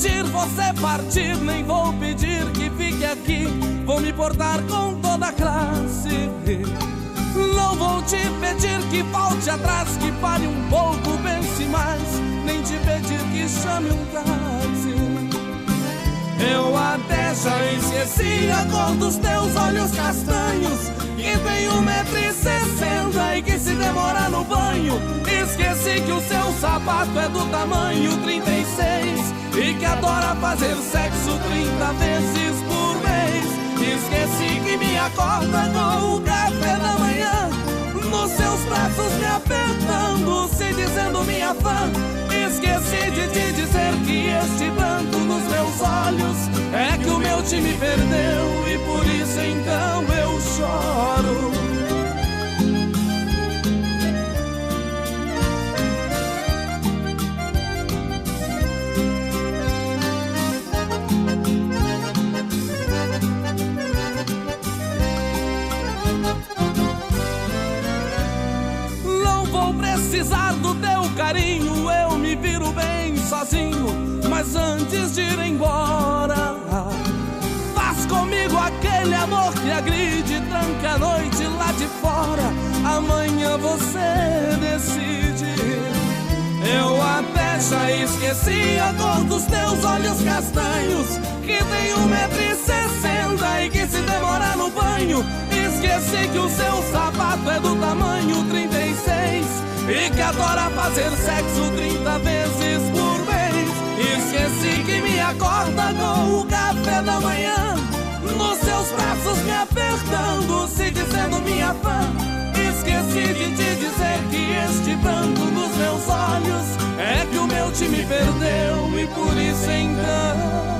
permitir você partir, nem vou pedir que fique aqui. Vou me portar com toda a classe. Não vou te pedir que volte atrás, que pare um pouco, pense mais, nem te pedir que chame um táxi. Eu até já esqueci a cor dos teus olhos castanhos, que tem 1,60 m e que se demorar no banho. Esqueci que o seu sapato é do tamanho 36 e que adora fazer sexo 30 vezes por mês. Esqueci que me acorda com o café da manhã, nos seus braços me apertando, se dizendo minha fã. Esqueci de te dizer que este pranto nos meus olhos é que o meu time perdeu e por isso então eu choro. Precisar do teu carinho, eu me viro bem sozinho. Mas antes de ir embora, faz comigo aquele amor que agride, tranque a noite lá de fora. Amanhã você decide. Eu até já esqueci a cor dos teus olhos castanhos, que tem 1,60 m e que se demorar no banho. Esqueci que o seu sapato é do tamanho 36 e que adora fazer sexo 30 vezes por mês. Esqueci que me acorda com o café da manhã, nos seus braços me apertando, se dizendo minha fã. Esqueci de te dizer que este pranto dos meus olhos é que o meu time perdeu e por isso então